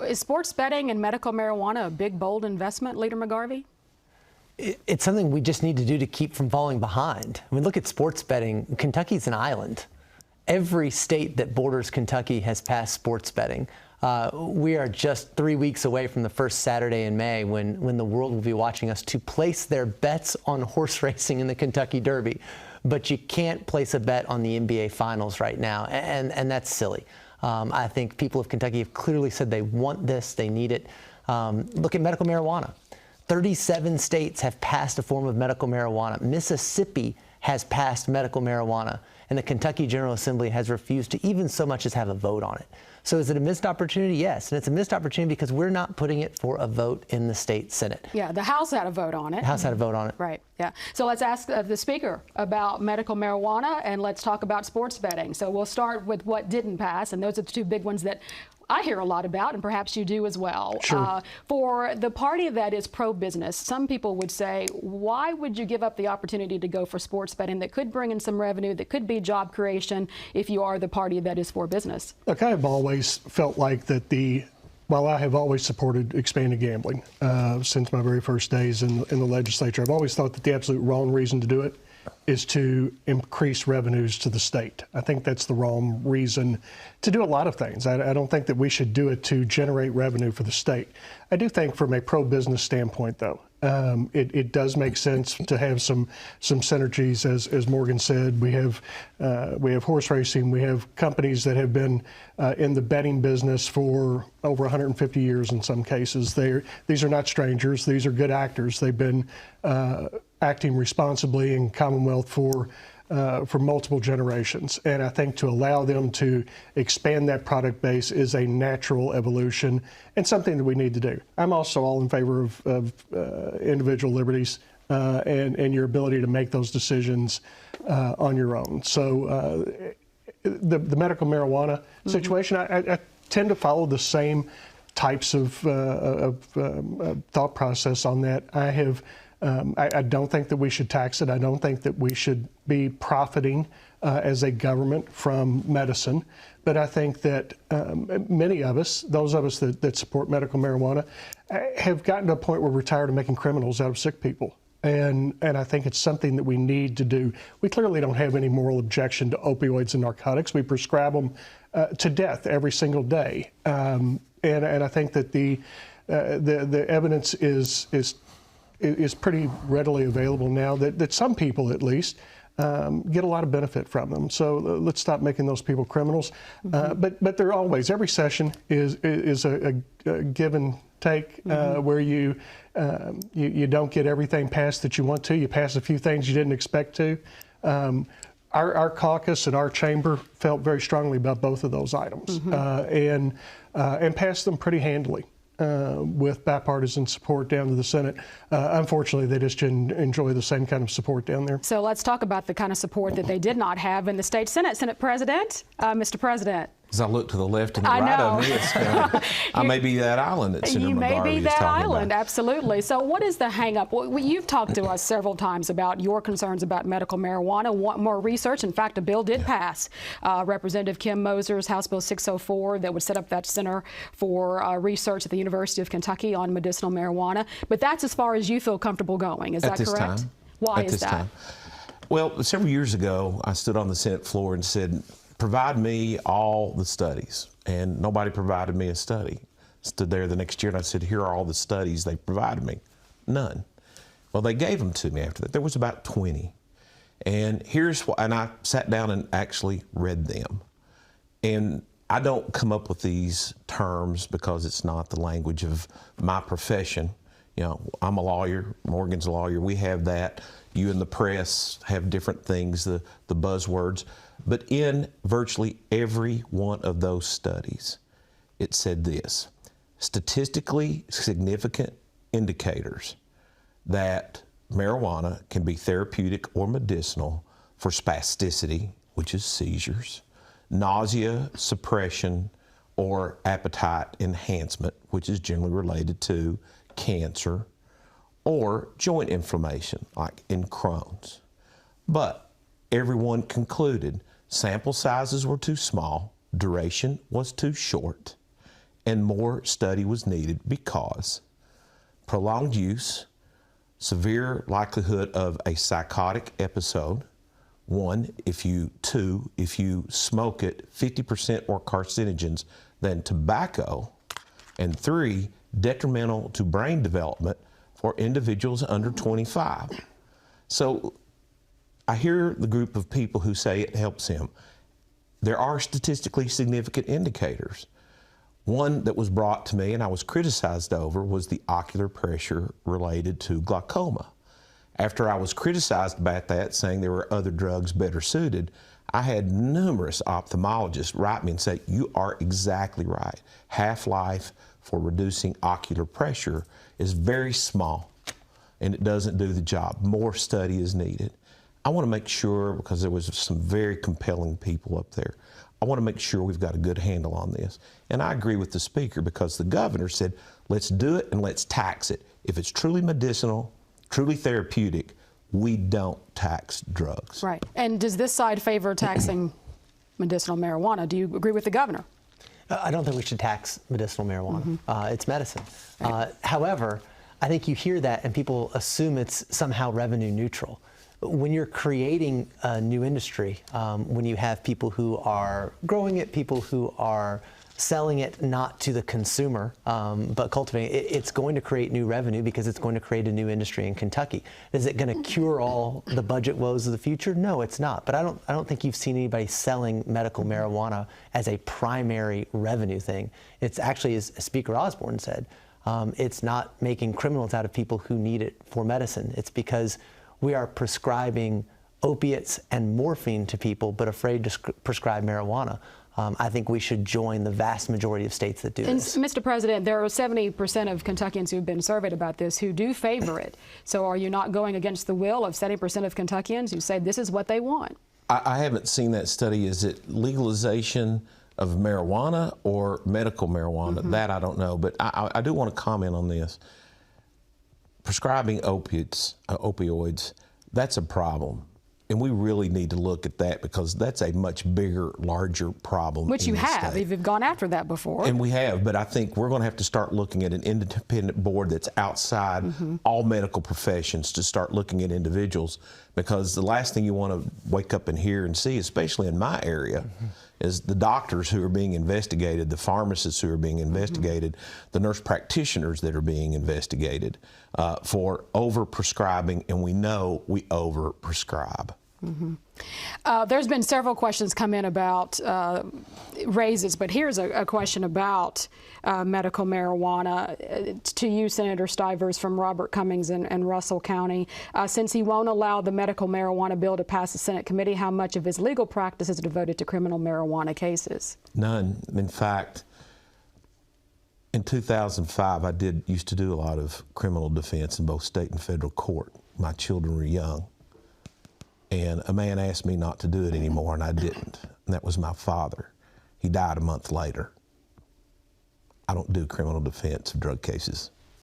is sports betting and medical marijuana a big, bold investment, Leader McGarvey? It's something we just need to do to keep from falling behind. I mean, look at sports betting. Kentucky's an island. Every state that borders Kentucky has passed sports betting. We are just 3 weeks away from the first Saturday in May when the world will be watching us to place their bets on horse racing in the Kentucky Derby. But you can't place a bet on the NBA Finals right now, and that's silly. I think people of Kentucky have clearly said they want this, they need it. Look at medical marijuana. 37 states have passed a form of medical marijuana. Mississippi has passed medical marijuana, and the Kentucky General Assembly has refused to even so much as have a vote on it. So is it a missed opportunity? Yes, and it's a missed opportunity because we're not putting it for a vote in the state Senate. Yeah, the House had a vote on it. The House had a vote on it. Right, yeah. So let's ask the Speaker about medical marijuana, and let's talk about sports betting. So we'll start with what didn't pass, and those are the two big ones that I hear a lot about, and perhaps you do as well. Sure. For the party that is pro-business, some people would say, why would you give up the opportunity to go for sports betting that could bring in some revenue, that could be job creation, if you are the party that is for business? Look, I have always felt like that while I have always supported expanded gambling since my very first days in the legislature, I've always thought that the absolute wrong reason to do it is to increase revenues to the state. I think that's the wrong reason to do a lot of things. I don't think that we should do it to generate revenue for the state. I do think from a pro-business standpoint, though, it does make sense to have some synergies. As Morgan said, we have horse racing. We have companies that have been in the betting business for over 150 years in some cases. These are not strangers. These are good actors. They've been acting responsibly in Commonwealth for multiple generations. And I think to allow them to expand that product base is a natural evolution and something that we need to do. I'm also all in favor of individual liberties and your ability to make those decisions on your own. So the medical marijuana situation, I tend to follow the same types of thought process on that. I don't think that we should tax it. I don't think that we should be profiting as a government from medicine. But I think that many of us, those of us that support medical marijuana, have gotten to a point where we're tired of making criminals out of sick people. And I think it's something that we need to do. We clearly don't have any moral objection to opioids and narcotics. We prescribe them to death every single day. And I think that the evidence is pretty readily available now that some people, at least, get a lot of benefit from them. So let's stop making those people criminals. But there always, every session is a give and take where you don't get everything passed that you want to. You pass a few things you didn't expect to. Our caucus and our chamber felt very strongly about both of those items and passed them pretty handily. With bipartisan support down to the Senate. Unfortunately, they just didn't enjoy the same kind of support down there. So let's talk about the kind of support that they did not have in the state Senate. Senate President, Mr. President. As I look to the left and the right of me, I may be that island that Senator McGarvey is talking about. You may be that island, absolutely. So what is the hang-up? Well, you've talked to us several times about your concerns about medical marijuana, want more research. In fact, a bill did pass. Representative Kim Moser's House Bill 604 that would set up that center for research at the University of Kentucky on medicinal marijuana. But that's as far as you feel comfortable going. Is that correct? Why is that? Well, several years ago, I stood on the Senate floor and said, provide me all the studies, and nobody provided me a study. Stood there the next year and I said, here are all the studies they provided me. None. Well, they gave them to me after that. There was about 20. And and I sat down and actually read them. And I don't come up with these terms because it's not the language of my profession. You know, I'm a lawyer, Morgan's a lawyer, we have that. You in the press have different things, the buzzwords. But in virtually every one of those studies, it said this: statistically significant indicators that marijuana can be therapeutic or medicinal for spasticity, which is seizures, nausea suppression, or appetite enhancement, which is generally related to cancer, or joint inflammation, like in Crohn's. But everyone concluded sample sizes were too small, duration was too short, and more study was needed because prolonged use, severe likelihood of a psychotic episode, two, if you smoke it, 50% more carcinogens than tobacco, and three, detrimental to brain development for individuals under 25. So I hear the group of people who say it helps him. There are statistically significant indicators. One that was brought to me and I was criticized over was the ocular pressure related to glaucoma. After I was criticized about that, saying there were other drugs better suited, I had numerous ophthalmologists write me and say, you are exactly right. Half-life for reducing ocular pressure is very small and it doesn't do the job. More study is needed. I want to make sure, because there was some very compelling people up there, I want to make sure we've got a good handle on this. And I agree with the speaker because the governor said, let's do it and let's tax it. If it's truly medicinal, truly therapeutic, we don't tax drugs. Right. And does this side favor taxing medicinal marijuana? Do you agree with the governor? I don't think we should tax medicinal marijuana. It's medicine. However, I think you hear that and people assume it's somehow revenue neutral. When you're creating a new industry, when you have people who are growing it, people who are selling it not to the consumer, but cultivating it, it's going to create new revenue because it's going to create a new industry in Kentucky. Is it going to cure all the budget woes of the future? No, it's not. But I don't think you've seen anybody selling medical marijuana as a primary revenue thing. It's actually, as Speaker Osborne said, it's not making criminals out of people who need it for medicine. It's because we are prescribing opiates and morphine to people, but afraid to prescribe marijuana. I think we should join the vast majority of states that do this. Mr. President, there are 70% of Kentuckians who've been surveyed about this who do favor it. So are you not going against the will of 70% of Kentuckians who say this is what they want? I haven't seen that study. Is it legalization of marijuana or medical marijuana? That I don't know, but I do want to comment on this. Prescribing opioids, that's a problem. And we really need to look at that because that's a much bigger, larger problem. Which you have. You've gone after that before. And we have, but I think we're going to have to start looking at an independent board that's outside all medical professions to start looking at individuals, because the last thing you want to wake up and hear and see, especially in my area, is the doctors who are being investigated, the pharmacists who are being investigated, the nurse practitioners that are being investigated for over-prescribing, and we know we over-prescribe. There's been several questions come in about raises, but here's a question about medical marijuana to you, Senator Stivers, from Robert Cummings in Russell County. Since he won't allow the medical marijuana bill to pass the Senate committee, how much of his legal practice is devoted to criminal marijuana cases? None. In fact, in 2005, I used to do a lot of criminal defense in both state and federal court. My children were young. And a man asked me not to do it anymore, and I didn't. And that was my father. He died a month later. I don't do criminal defense of drug cases.